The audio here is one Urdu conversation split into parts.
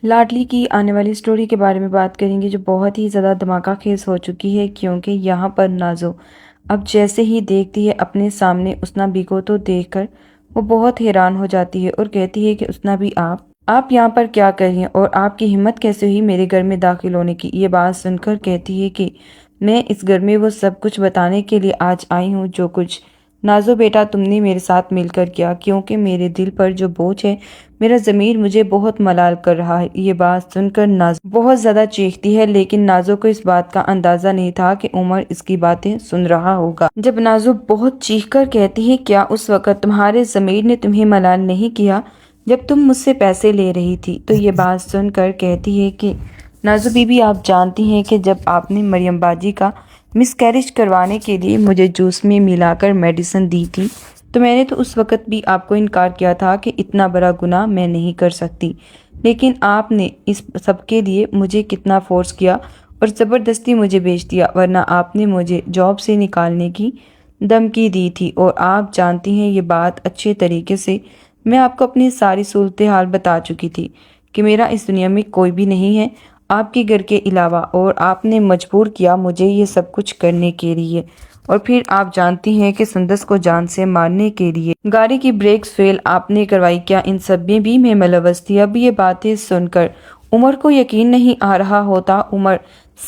لاڈلی کی آنے والی سٹوری کے بارے میں بات کریں گے جو بہت ہی زیادہ دھماکہ خیز ہو چکی ہے، کیونکہ یہاں پر نازو اب جیسے ہی دیکھتی ہے اپنے سامنے اسنا بی کو تو دیکھ کر وہ بہت حیران ہو جاتی ہے اور کہتی ہے کہ اسنا بھی آپ یہاں پر کیا کر رہی ہیں اور آپ کی ہمت کیسے ہوئی میرے گھر میں داخل ہونے کی۔ یہ بات سن کر کہتی ہے کہ میں اس گھر میں وہ سب کچھ بتانے کے لیے آج آئی ہوں جو کچھ نازو بیٹا تم نے میرے ساتھ مل کر کیا، کیونکہ میرے دل پر جو بوجھ ہے، میرا ضمیر مجھے بہت ملال کر رہا ہے۔ یہ بات سن کر نازو بہت زیادہ چیختی ہے، لیکن نازو کو اس بات کا اندازہ نہیں تھا کہ عمر اس کی باتیں سن رہا ہوگا۔ جب نازو بہت چیخ کر کہتی ہے کیا اس وقت تمہارے ضمیر نے تمہیں ملال نہیں کیا جب تم مجھ سے پیسے لے رہی تھی؟ تو یہ بات سن کر کہتی ہے کہ نازو بی بی آپ جانتی ہیں کہ جب آپ نے مریم باجی کا مس کیریج کروانے کے لیے مجھے جوس میں ملا کر میڈیسن دی تھی تو میں نے تو اس وقت بھی آپ کو انکار کیا تھا کہ اتنا بڑا گناہ میں نہیں کر سکتی، لیکن آپ نے اس سب کے لیے مجھے کتنا فورس کیا اور زبردستی مجھے بھیج دیا، ورنہ آپ نے مجھے جاب سے نکالنے کی دھمکی دی تھی اور آپ جانتی ہیں یہ بات اچھے طریقے سے۔ میں آپ کو اپنی ساری صورتحال بتا چکی تھی کہ میرا اس دنیا میں کوئی بھی نہیں ہے آپ کے گھر کے علاوہ، اور آپ نے مجبور کیا مجھے یہ سب کچھ کرنے کے لیے، اور پھر آپ جانتی ہیں کہ سندس کو جان سے مارنے کے لیے گاڑی کی بریکس فیل آپ نے کروائی۔ کیا ان سب میں بھی میں ملوث تھی؟ اب یہ باتیں سن کر عمر کو یقین نہیں آ رہا ہوتا۔ عمر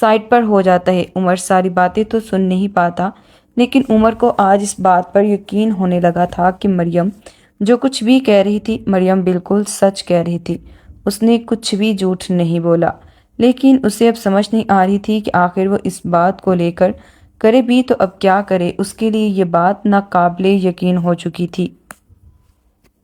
سائڈ پر ہو جاتا ہے۔ عمر ساری باتیں تو سن نہیں پاتا، لیکن عمر کو آج اس بات پر یقین ہونے لگا تھا کہ مریم جو کچھ بھی کہہ رہی تھی مریم بالکل سچ کہہ رہی تھی، اس نے کچھ بھی جھوٹ نہیں بولا۔ لیکن اسے اب سمجھ نہیں آ رہی تھی کہ آخر وہ اس بات کو لے کر کرے بھی تو اب کیا کرے۔ اس کے لیے یہ بات ناقابل یقین ہو چکی تھی۔